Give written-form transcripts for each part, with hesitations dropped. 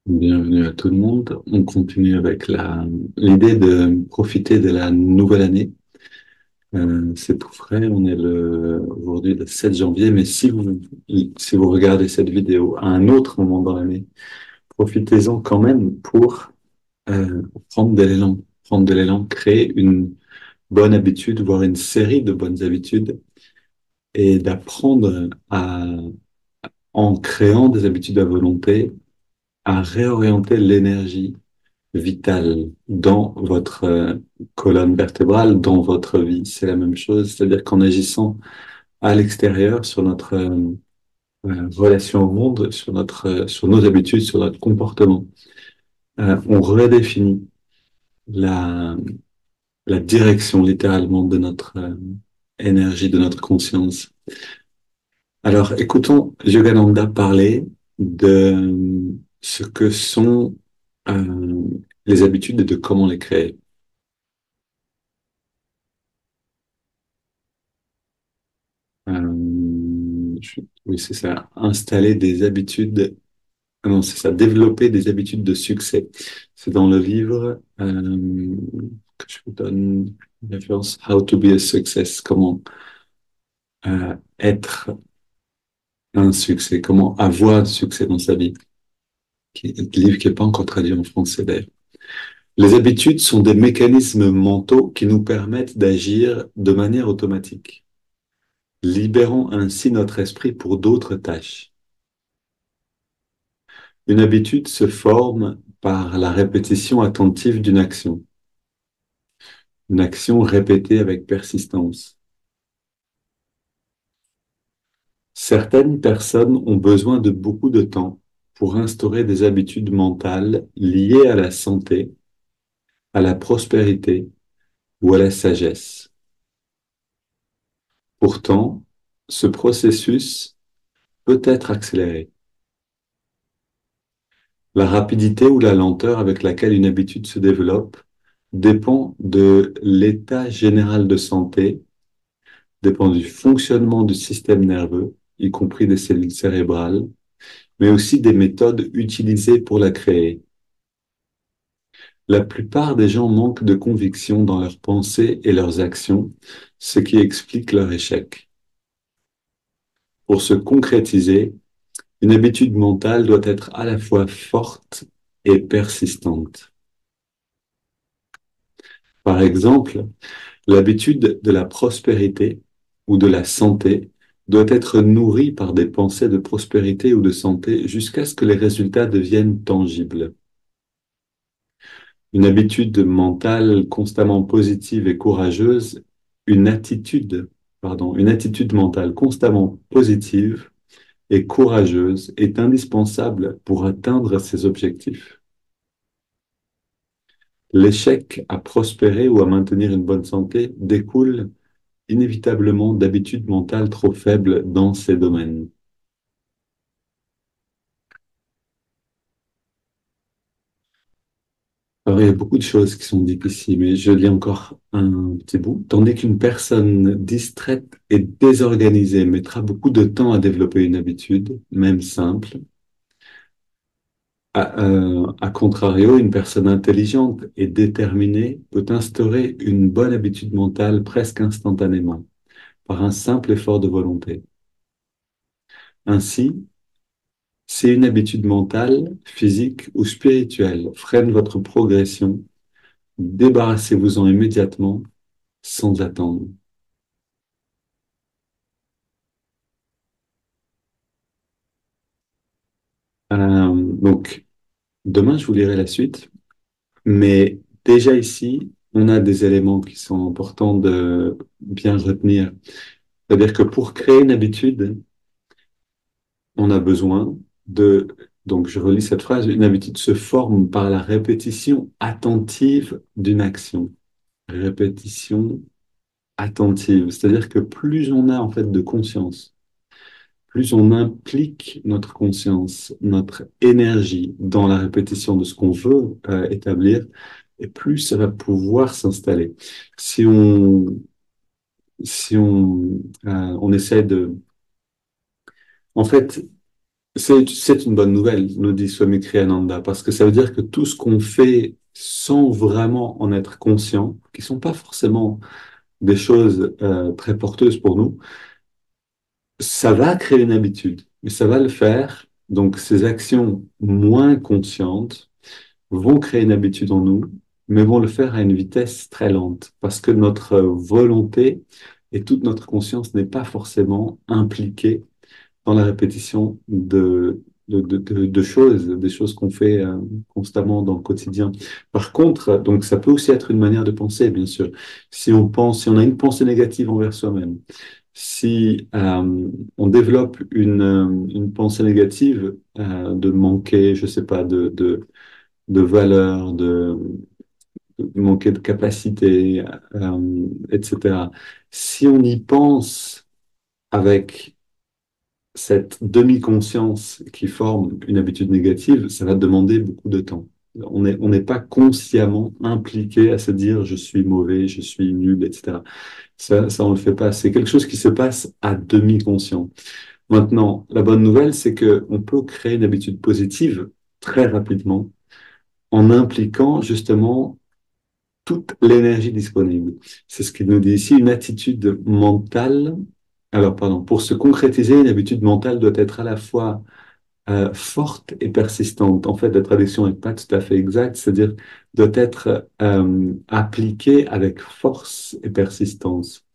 Bienvenue à tout le monde. On continue avec l'idée de profiter de la nouvelle année. C'est tout frais. Aujourd'hui le 7 janvier, mais si vous regardez cette vidéo à un autre moment dans l'année, profitez-en quand même pour prendre de l'élan, créer une bonne habitude, voire une série de bonnes habitudes et d'apprendre en créant des habitudes à volonté, à réorienter l'énergie vitale dans votre colonne vertébrale, dans votre vie. C'est la même chose, c'est-à-dire qu'en agissant à l'extérieur sur notre relation au monde, sur nos habitudes, sur notre comportement, on redéfinit la, la direction littéralement de notre énergie, de notre conscience. Alors, écoutons Yogananda parler de ce que sont euh, les habitudes et de comment les créer. Oui, c'est ça. Installer des habitudes. Ah non, c'est ça. Développer des habitudes de succès. C'est dans le livre que je vous donne une référence. How to be a success. Comment être un succès. Comment avoir du succès dans sa vie. Un livre qui n'est pas encore traduit en français d'ailleurs. Les habitudes sont des mécanismes mentaux qui nous permettent d'agir de manière automatique, libérant ainsi notre esprit pour d'autres tâches. Une habitude se forme par la répétition attentive une action répétée avec persistance. Certaines personnes ont besoin de beaucoup de temps pour instaurer des habitudes mentales liées à la santé, à la prospérité ou à la sagesse. Pourtant, ce processus peut être accéléré. La rapidité ou la lenteur avec laquelle une habitude se développe dépend de l'état général de santé, dépend du fonctionnement du système nerveux, y compris des cellules cérébrales, mais aussi des méthodes utilisées pour la créer. La plupart des gens manquent de conviction dans leurs pensées et leurs actions, ce qui explique leur échec. Pour se concrétiser, une habitude mentale doit être à la fois forte et persistante. Par exemple, l'habitude de la prospérité ou de la santé doit être nourrie par des pensées de prospérité ou de santé jusqu'à ce que les résultats deviennent tangibles. Une habitude mentale constamment positive et courageuse, une attitude, une attitude mentale constamment positive et courageuse est indispensable pour atteindre ses objectifs. L'échec à prospérer ou à maintenir une bonne santé découle inévitablement d'habitudes mentales trop faibles dans ces domaines. Alors, il y a beaucoup de choses qui sont dites ici, mais je lis encore un petit bout. Tandis qu'une personne distraite et désorganisée mettra beaucoup de temps à développer une habitude, même simple. À contrario, une personne intelligente et déterminée peut instaurer une bonne habitude mentale presque instantanément, par un simple effort de volonté. Ainsi, si une habitude mentale, physique ou spirituelle freine votre progression, débarrassez-vous-en immédiatement sans attendre. Donc, demain, je vous lirai la suite, mais déjà ici, on a des éléments qui sont importants de bien retenir. C'est-à-dire que pour créer une habitude, on a besoin de, donc je relis cette phrase, une habitude se forme par la répétition attentive d'une action. Répétition attentive, c'est-à-dire que plus on a en fait de conscience, plus on implique notre conscience, notre énergie dans la répétition de ce qu'on veut établir, et plus ça va pouvoir s'installer. Si on, si on essaie de... En fait, C'est une bonne nouvelle, nous dit Swami Kriyananda, parce que ça veut dire que tout ce qu'on fait sans vraiment en être conscient, qui sont pas forcément des choses très porteuses pour nous, ça va créer une habitude, mais ça va le faire. Donc, ces actions moins conscientes vont créer une habitude en nous, mais vont le faire à une vitesse très lente, parce que notre volonté et toute notre conscience n'est pas forcément impliquée dans la répétition de choses, des choses qu'on fait constamment dans le quotidien. Par contre, donc ça peut aussi être une manière de penser, bien sûr. Si on a une pensée négative envers soi-même, si on développe une pensée négative de manquer, je sais pas, de valeur, de manquer de capacité, etc. Si on y pense avec cette demi-conscience qui forme une habitude négative, ça va demander beaucoup de temps. On n'est pas consciemment impliqué à se dire je suis mauvais, je suis nul, etc. Ça, on le fait pas. C'est quelque chose qui se passe à demi-conscient. Maintenant, la bonne nouvelle, c'est que on peut créer une habitude positive très rapidement en impliquant justement toute l'énergie disponible. C'est ce qu'il nous dit ici, une attitude mentale. Alors, pardon, pour se concrétiser, une habitude mentale doit être à la fois forte et persistante. En fait, la traduction n'est pas tout à fait exacte, c'est-à-dire doit être appliquée avec force et persistance.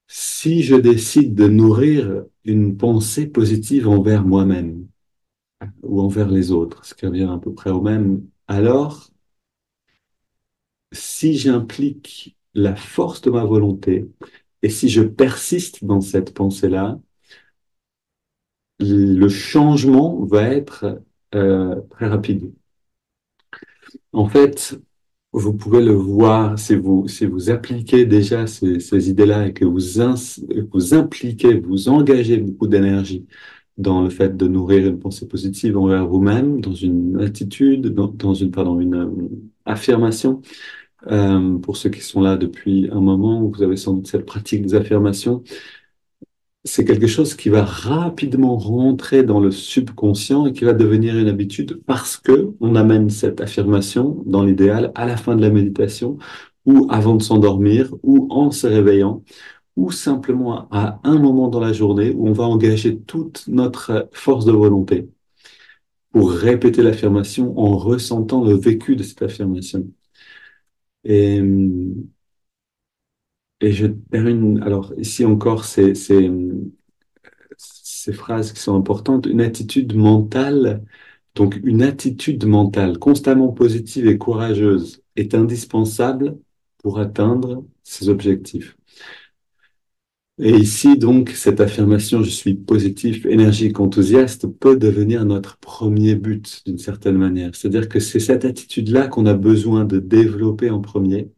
Si je décide de nourrir une pensée positive envers moi-même ou envers les autres, ce qui revient à peu près au même, alors si j'implique la force de ma volonté et si je persiste dans cette pensée-là, le changement va être très rapide. En fait, vous pouvez le voir si vous appliquez déjà ces idées-là et que vous impliquez, vous engagez beaucoup d'énergie dans le fait de nourrir une pensée positive envers vous-même, dans une attitude, dans une, pardon, une affirmation. Pour ceux qui sont là depuis un moment, vous avez sans doute cette pratique des affirmations. C'est quelque chose qui va rapidement rentrer dans le subconscient et qui va devenir une habitude parce que on amène cette affirmation dans l'idéal à la fin de la méditation ou avant de s'endormir ou en se réveillant ou simplement à un moment dans la journée où on va engager toute notre force de volonté pour répéter l'affirmation en ressentant le vécu de cette affirmation. Et, et je termine, alors ici encore, ces phrases qui sont importantes, une attitude mentale, donc une attitude mentale constamment positive et courageuse est indispensable pour atteindre ses objectifs. Et ici, donc, cette affirmation, je suis positif, énergique, enthousiaste, peut devenir notre premier but d'une certaine manière. C'est-à-dire que c'est cette attitude-là qu'on a besoin de développer en premier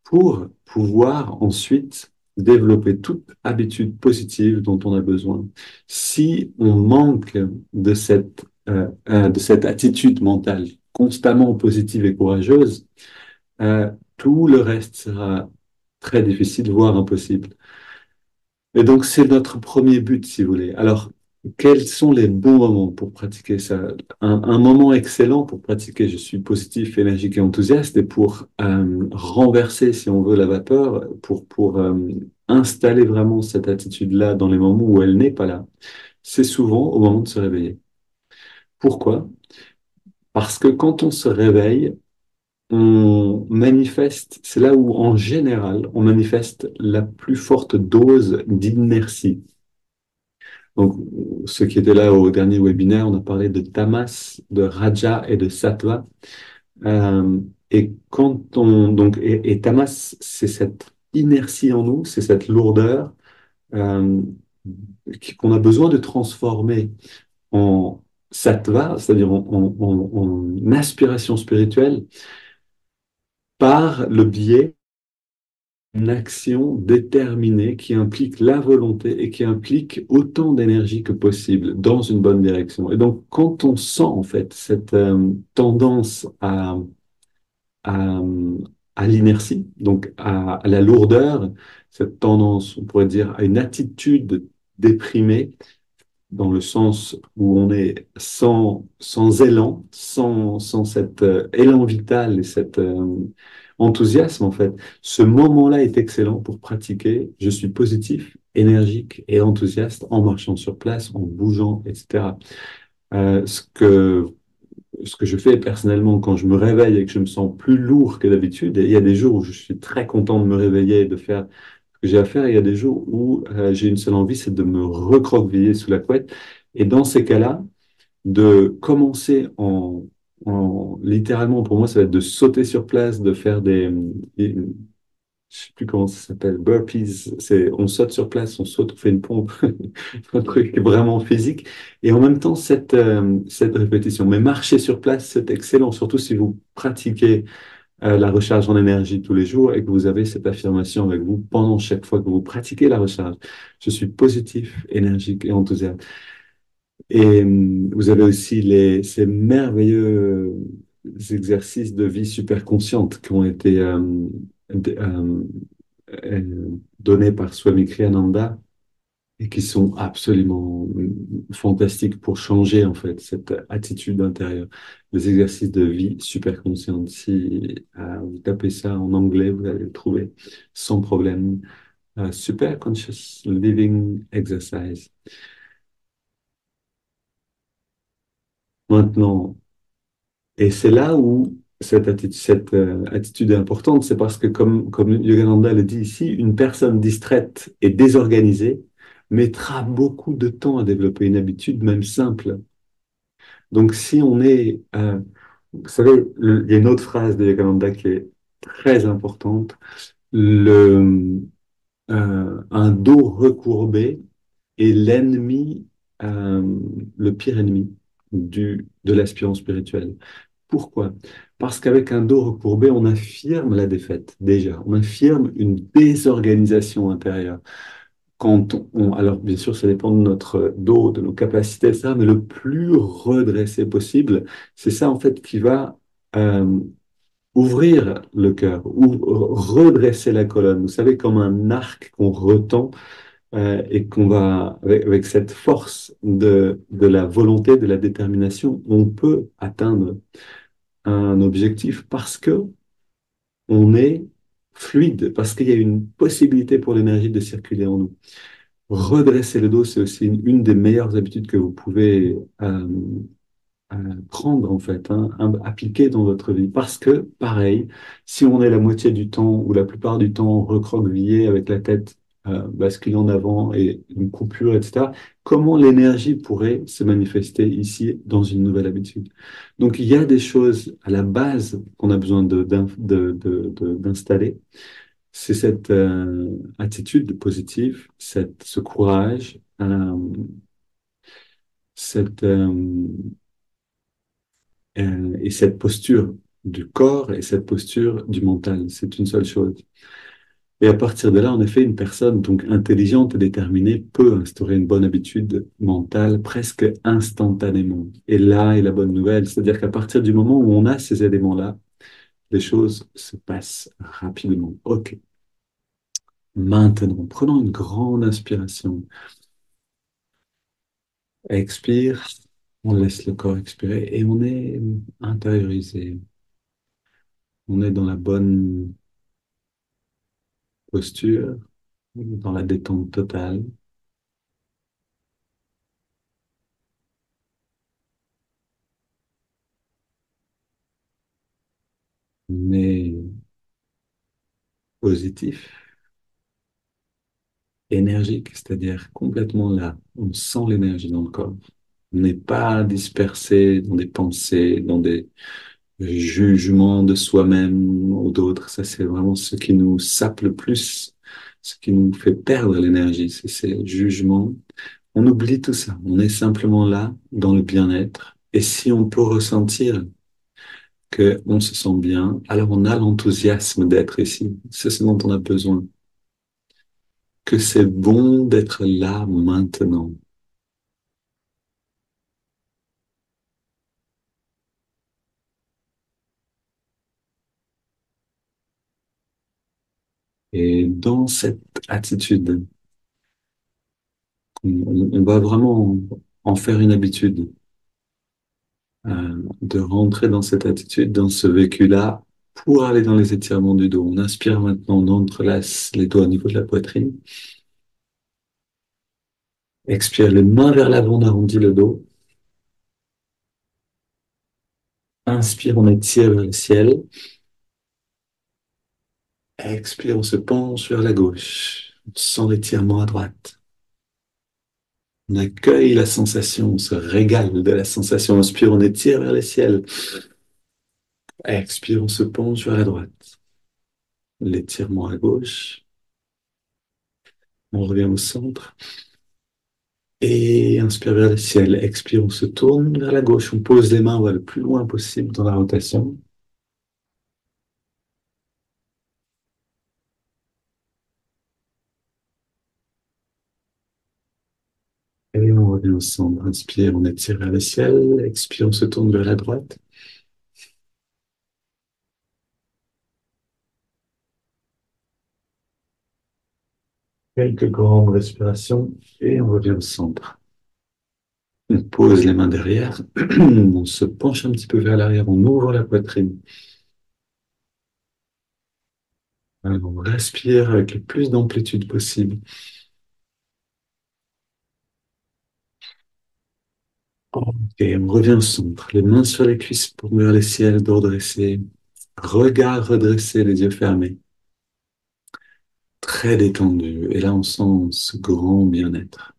pour pouvoir ensuite développer toute habitude positive dont on a besoin. Si on manque de cette attitude mentale constamment positive et courageuse, tout le reste sera très difficile, voire impossible. Et donc, c'est notre premier but, si vous voulez. Alors, quels sont les bons moments pour pratiquer ça? Un moment excellent pour pratiquer, je suis positif, énergique et enthousiaste, et pour renverser, si on veut, la vapeur, pour installer vraiment cette attitude-là dans les moments où elle n'est pas là, c'est souvent au moment de se réveiller. Pourquoi? Parce que quand on se réveille, on manifeste, c'est là où, en général, on manifeste la plus forte dose d'inertie. Donc, ceux qui étaient là au dernier webinaire, on a parlé de tamas, de raja et de sattva. Euh, et quand on donc et tamas, c'est cette inertie en nous, c'est cette lourdeur euh, qu'on a besoin de transformer en sattva, c'est-à-dire en aspiration spirituelle, par le biais une action déterminée qui implique la volonté et qui implique autant d'énergie que possible dans une bonne direction. Et donc, quand on sent en fait cette tendance à, à l'inertie, donc à la lourdeur, cette tendance, on pourrait dire, à une attitude déprimée, dans le sens où on est sans élan, sans cet élan vital et cet enthousiasme, en fait. Ce moment-là est excellent pour pratiquer. Je suis positif, énergique et enthousiaste en marchant sur place, en bougeant, etc. Euh, ce que, ce que je fais personnellement quand je me réveille et que je me sens plus lourd que d'habitude, et il y a des jours où je suis très content de me réveiller et de faire que j'ai à faire. Il y a des jours où j'ai une seule envie, c'est de me recroqueviller sous la couette. Et dans ces cas-là, de commencer littéralement, pour moi, ça va être de sauter sur place, de faire je sais plus comment ça s'appelle, burpees. On saute sur place, on saute, on fait une pompe, un truc vraiment physique. Et en même temps, cette répétition. Mais marcher sur place, c'est excellent, surtout si vous pratiquez la recharge en énergie tous les jours et que vous avez cette affirmation avec vous pendant chaque fois que vous pratiquez la recharge. Je suis positif, énergique et enthousiaste. Et vous avez aussi ces merveilleux exercices de vie super consciente qui ont été donnés par Swami Kriyananda et qui sont absolument fantastiques pour changer en fait cette attitude intérieure. Les exercices de vie super consciente. Si vous tapez ça en anglais, vous allez le trouver sans problème. Super Conscious Living Exercise. Maintenant, et c'est là où cette attitude est importante, c'est parce que comme Yogananda le dit ici, une personne distraite et désorganisée mettra beaucoup de temps à développer une habitude, même simple. Donc si on est, vous savez, il y a une autre phrase de Yogananda qui est très importante, un dos recourbé est l'ennemi, euh, le pire ennemi de l'aspirant spirituel. Pourquoi? Parce qu'avec un dos recourbé, on affirme la défaite, déjà. On affirme une désorganisation intérieure. Alors, bien sûr, ça dépend de notre dos, de nos capacités, ça, mais le plus redressé possible, c'est ça, en fait, qui va euh, ouvrir le cœur, ou redresser la colonne. Vous savez, comme un arc qu'on retend et qu'on va, avec cette force de la volonté, de la détermination, on peut atteindre un objectif parce que on est fluide, parce qu'il y a une possibilité pour l'énergie de circuler en nous. Redresser le dos, c'est aussi une des meilleures habitudes que vous pouvez prendre en fait, hein, appliquer dans votre vie. Parce que, pareil, si on est la moitié du temps ou la plupart du temps recroquevillé avec la tête basculée en avant et une coupure, etc., comment l'énergie pourrait se manifester ici dans une nouvelle habitude? Donc, il y a des choses à la base qu'on a besoin d'installer. C'est cette attitude positive, ce courage, cette, et cette posture du corps et cette posture du mental. C'est une seule chose. Et à partir de là, en effet, une personne donc intelligente et déterminée peut instaurer une bonne habitude mentale presque instantanément. Et là est la bonne nouvelle, c'est-à-dire qu'à partir du moment où on a ces éléments-là, les choses se passent rapidement. Ok. Maintenant, prenons une grande inspiration. Expire, on laisse le corps expirer et on est intériorisé. On est dans la bonne posture, dans la détente totale, mais positif, énergique, c'est-à-dire complètement là. On sent l'énergie dans le corps. On n'est pas dispersé dans des pensées, dans des jugements de soi-même ou d'autres. Ça, c'est vraiment ce qui nous sape le plus, ce qui nous fait perdre l'énergie, c'est ces jugements. On oublie tout ça. On est simplement là, dans le bien-être. Et si on peut ressentir qu'on se sent bien, alors on a l'enthousiasme d'être ici. C'est ce dont on a besoin. Que c'est bon d'être là maintenant. Et dans cette attitude On va vraiment en faire une habitude, de rentrer dans cette attitude, dans ce vécu-là, pour aller dans les étirements du dos. On inspire maintenant, on entrelace les doigts au niveau de la poitrine. Expire les mains vers l'avant, on arrondit le dos. Inspire, on étire vers le ciel. Expire, on se penche vers la gauche. On sent l'étirement à droite. On accueille la sensation, on se régale de la sensation. Inspire, on étire vers le ciel. Expire, on se penche vers la droite. L'étirement à gauche. On revient au centre. Et inspire vers le ciel. Expire, on se tourne vers la gauche. On pose les mains, on va le plus loin possible dans la rotation. Et on revient au centre. Inspire, on étire vers le ciel. Expire, on se tourne vers la droite. Quelques grandes respirations et on revient au centre. On pose les mains derrière, on se penche un petit peu vers l'arrière, on ouvre la poitrine. Alors, on respire avec le plus d'amplitude possible. Ok, on revient au centre, les mains sur les cuisses pour vers les ciels, dos redressé. Regard redressé, les yeux fermés. Très détendu. Et là, on sent ce grand bien-être.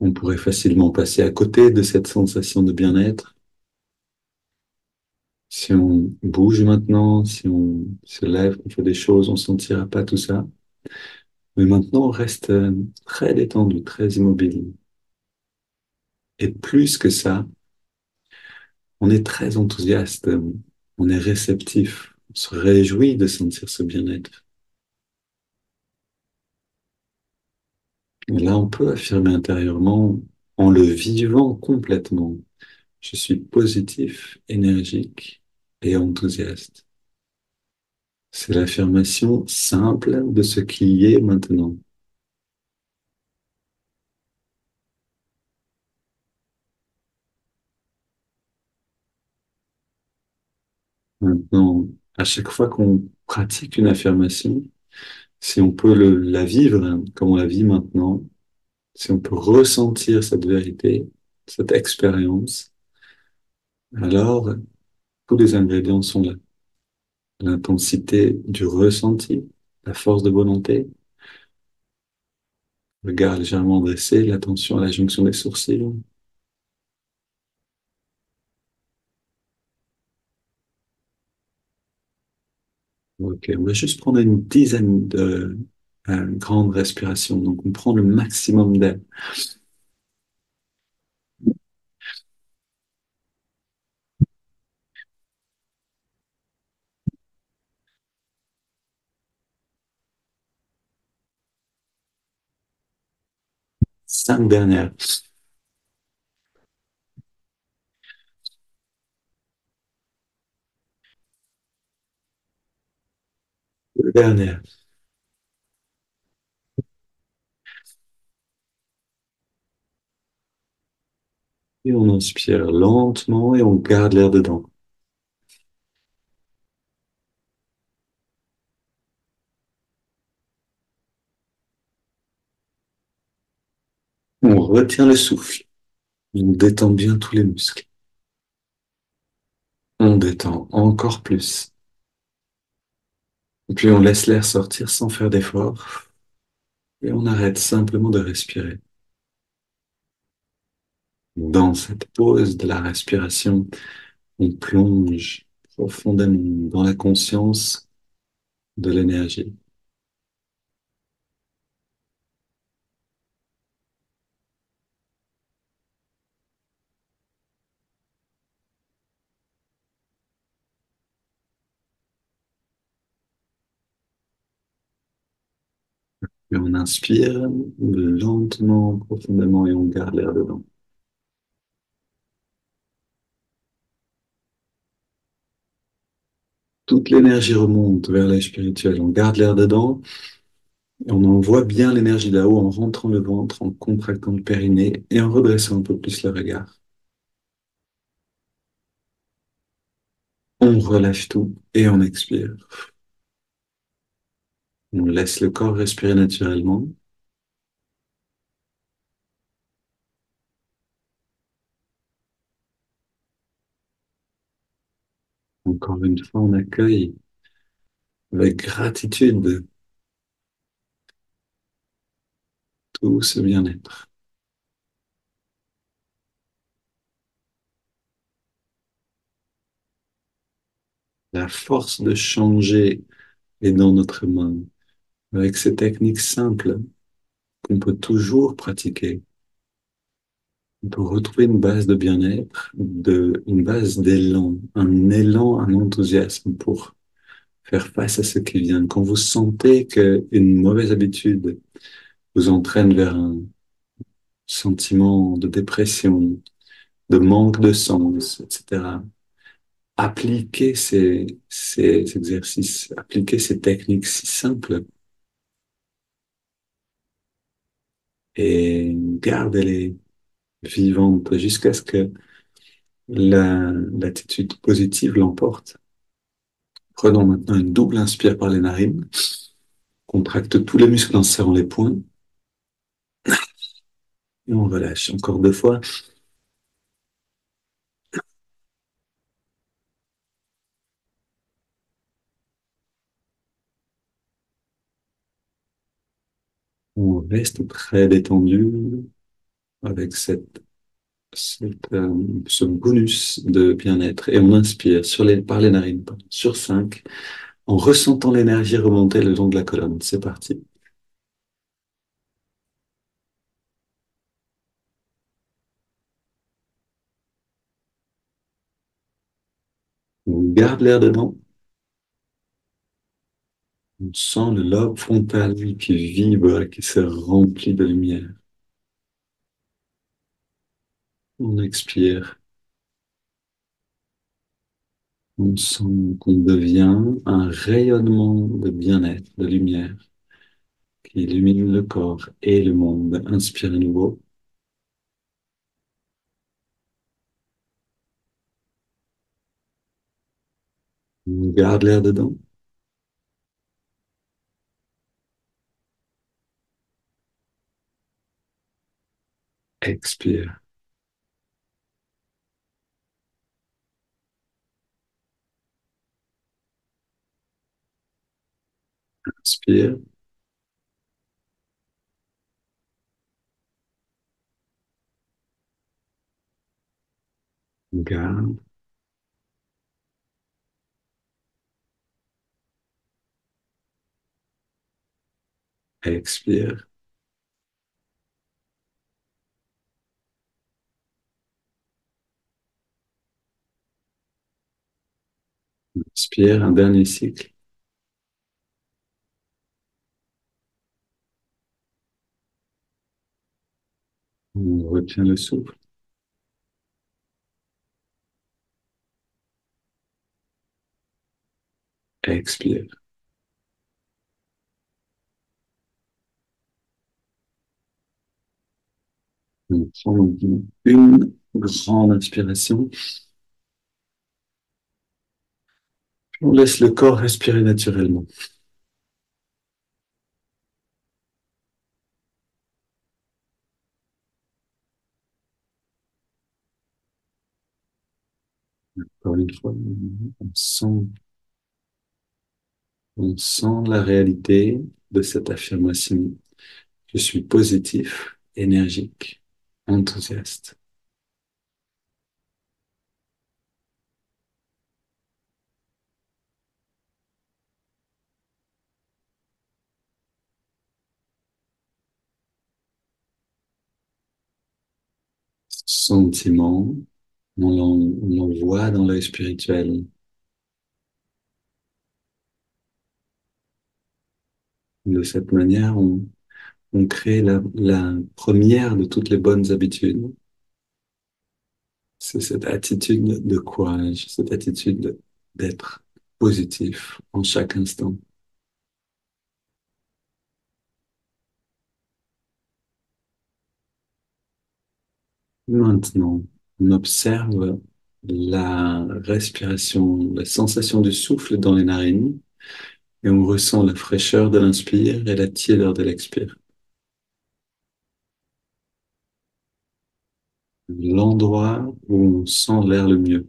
On pourrait facilement passer à côté de cette sensation de bien-être. Si on bouge maintenant, si on se lève, on fait des choses, on ne sentira pas tout ça. Mais maintenant, on reste très détendu, très immobile. Et plus que ça, on est très enthousiaste, on est réceptif, on se réjouit de sentir ce bien-être. Et là, on peut affirmer intérieurement, en le vivant complètement, je suis positif, énergique et enthousiaste. C'est l'affirmation simple de ce qui est maintenant. Maintenant, à chaque fois qu'on pratique une affirmation, si on peut la vivre comme on la vit maintenant, si on peut ressentir cette vérité, cette expérience, alors tous les ingrédients sont là. L'intensité du ressenti, la force de volonté, le regard légèrement dressé, l'attention à la jonction des sourcils. Ok, on va juste prendre une dizaine de grandes respirations. Donc on prend le maximum d'air. 5 dernières. Dernière. Et on inspire lentement et on garde l'air dedans. On retient le souffle. On détend bien tous les muscles. On détend encore plus. Et puis on laisse l'air sortir sans faire d'effort. Et on arrête simplement de respirer. Dans cette pause de la respiration, on plonge profondément dans la conscience de l'énergie. Et on inspire lentement, profondément et on garde l'air dedans. Toute l'énergie remonte vers l'œil spirituel. On garde l'air dedans Et on envoie bien l'énergie là-haut en rentrant le ventre, en contractant le périnée et en redressant un peu plus le regard. On relâche tout et on expire. On laisse le corps respirer naturellement. Encore une fois, on accueille avec gratitude tout ce bien-être. La force de changer est dans notre main. Avec ces techniques simples qu'on peut toujours pratiquer, on peut retrouver une base de bien-être, une base d'élan, un élan, un enthousiasme pour faire face à ce qui vient. Quand vous sentez qu'une mauvaise habitude vous entraîne vers un sentiment de dépression, de manque de sens, etc., appliquez ces exercices, appliquez ces techniques si simples et gardez-les vivantes jusqu'à ce que l'attitude positive l'emporte. Prenons maintenant une double inspire par les narines, contracte tous les muscles en serrant les poings et on relâche encore 2 fois. On reste très détendu avec ce bonus de bien-être et on inspire par les narines sur 5 en ressentant l'énergie remonter le long de la colonne. C'est parti. On garde l'air dedans. On sent le lobe frontal qui vibre, qui se remplit de lumière. On expire. On sent qu'on devient un rayonnement de bien-être, de lumière qui illumine le corps et le monde. Inspire à nouveau. On garde l'air dedans. Expire. Inspire. Garde. Expire. Inspire. Un dernier cycle. On retient le souffle. Expire. On prend une grande inspiration. On laisse le corps respirer naturellement. Encore une fois, on sent la réalité de cette affirmation. Je suis positif, énergique, enthousiaste. Sentiment, on l'envoie dans l'œil spirituel. De cette manière, on crée la première de toutes les bonnes habitudes. C'est cette attitude de courage, cette attitude d'être positif en chaque instant. Maintenant, on observe la respiration, la sensation du souffle dans les narines et on ressent la fraîcheur de l'inspire et la tiédeur de l'expire. L'endroit où on sent l'air le mieux.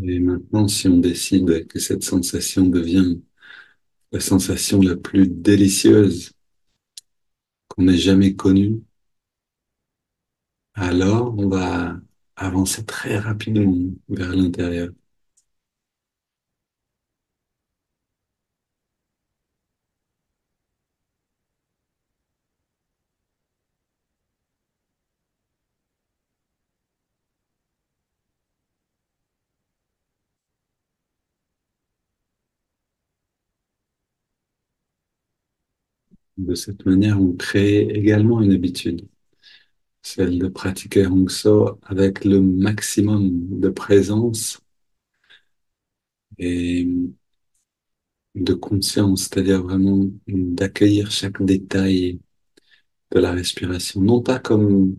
Et maintenant, si on décide que cette sensation devient la sensation la plus délicieuse qu'on ait jamais connue, alors on va avancer très rapidement vers l'intérieur. De cette manière, on crée également une habitude, celle de pratiquer Hong So avec le maximum de présence et de conscience, c'est-à-dire vraiment d'accueillir chaque détail de la respiration, non pas comme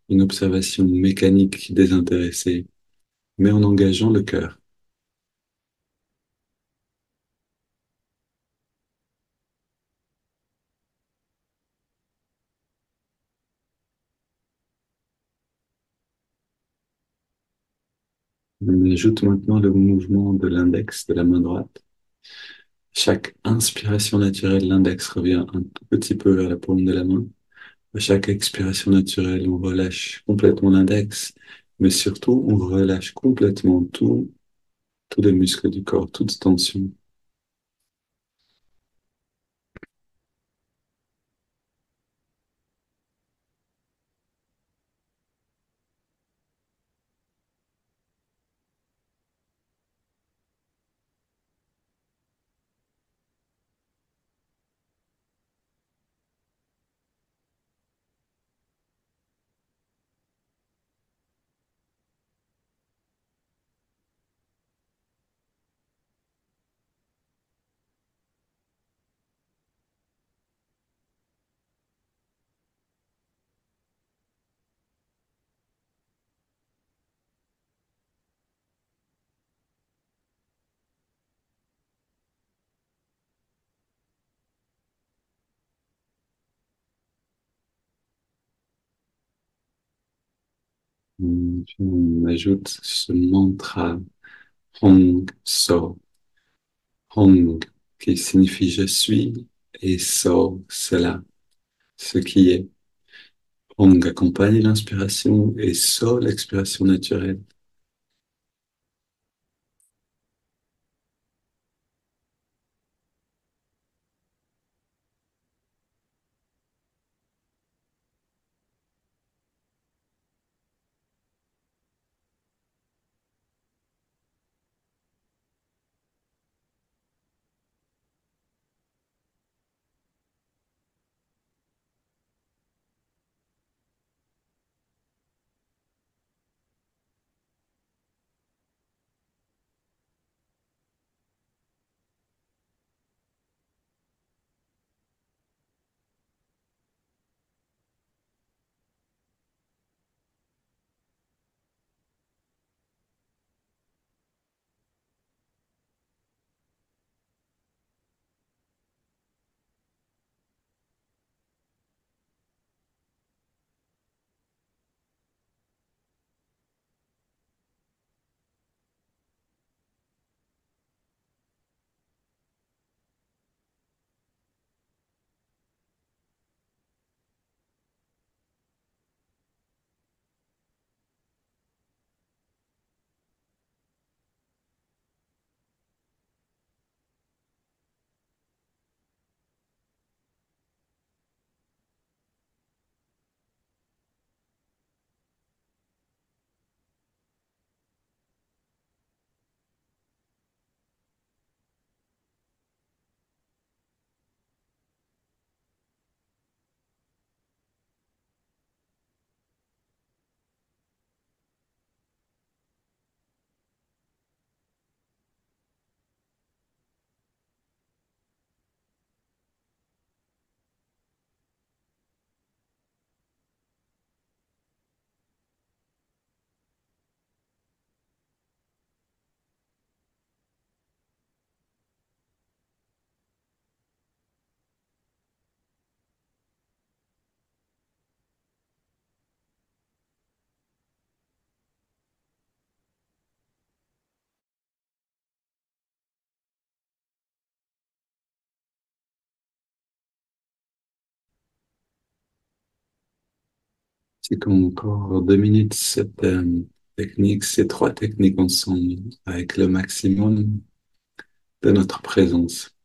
une observation mécanique désintéressée, mais en engageant le cœur. On ajoute maintenant le mouvement de l'index de la main droite. Chaque inspiration naturelle, l'index revient un tout petit peu vers la paume de la main. À chaque expiration naturelle, on relâche complètement l'index, mais surtout, on relâche complètement tous les muscles du corps, toute tension. Puis on ajoute ce mantra Hong So. Hong, qui signifie je suis, et So, cela, ce qui est. Hong accompagne l'inspiration et So, l'expiration naturelle. C'est comme encore 2 minutes, cette technique, ces trois techniques ensemble, avec le maximum de notre présence.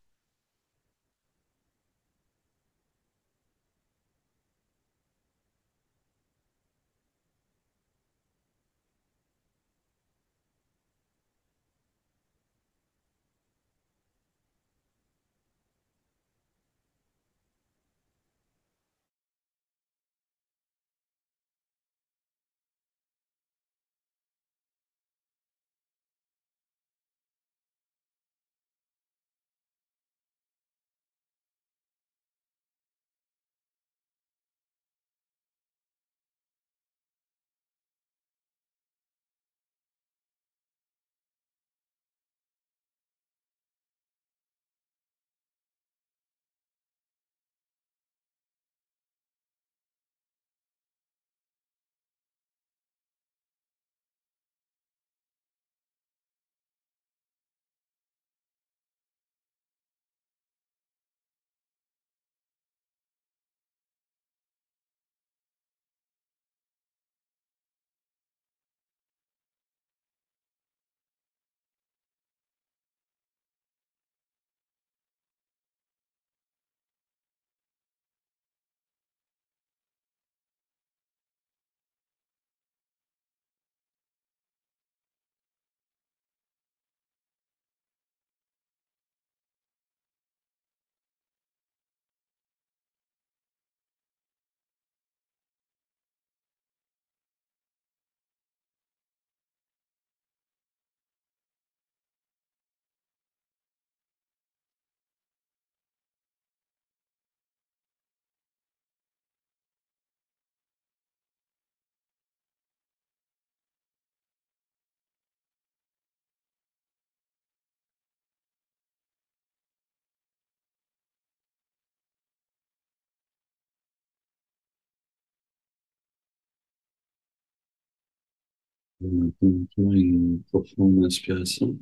Maintenant, une profonde inspiration.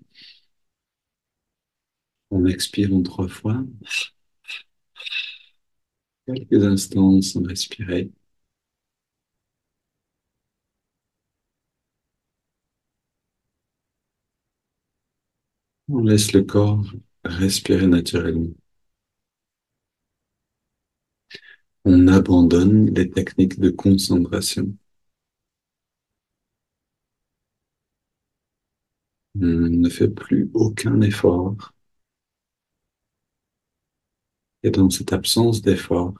On expire en 3 fois, quelques instants sans respirer. On laisse le corps respirer naturellement. On abandonne les techniques de concentration. On ne fait plus aucun effort. Et dans cette absence d'effort,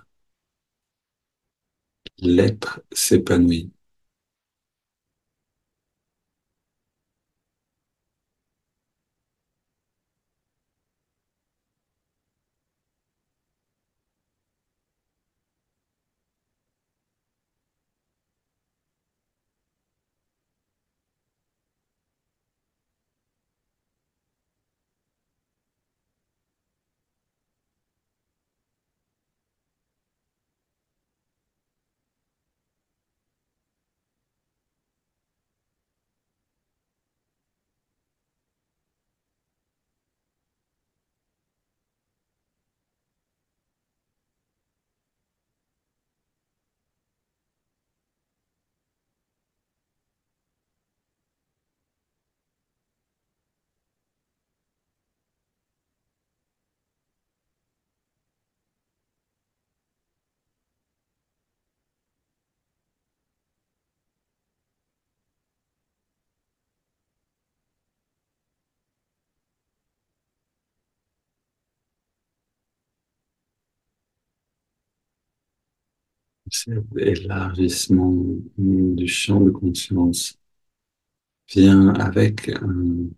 l'être s'épanouit. Cet élargissement du champ de conscience vient avec un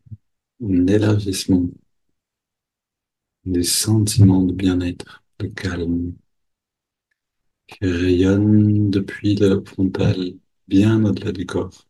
élargissement des sentiments de bien-être, de calme, qui rayonnent depuis le lobe frontal, bien au-delà du corps.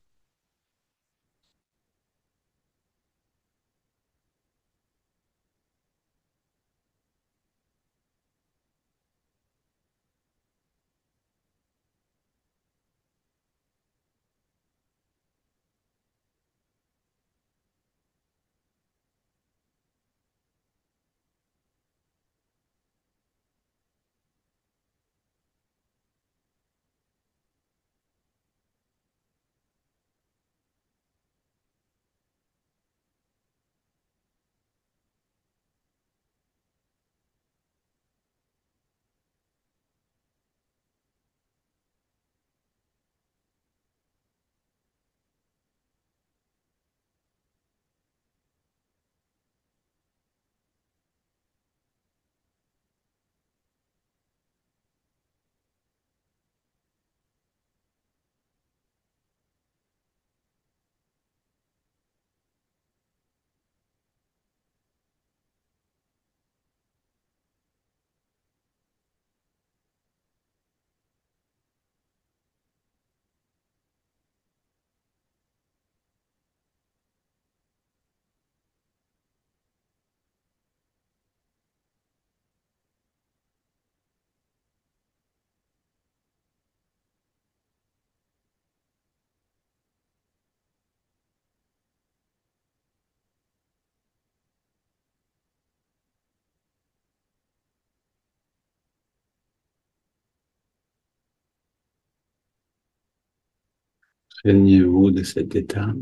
Imprégnez-vous de cet état,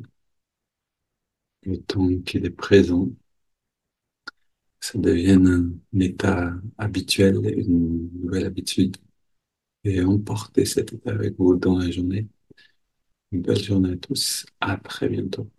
le temps qu'il est présent, que ça devienne un état habituel, une nouvelle habitude, et emportez cet état avec vous dans la journée. Une belle journée à tous, à très bientôt.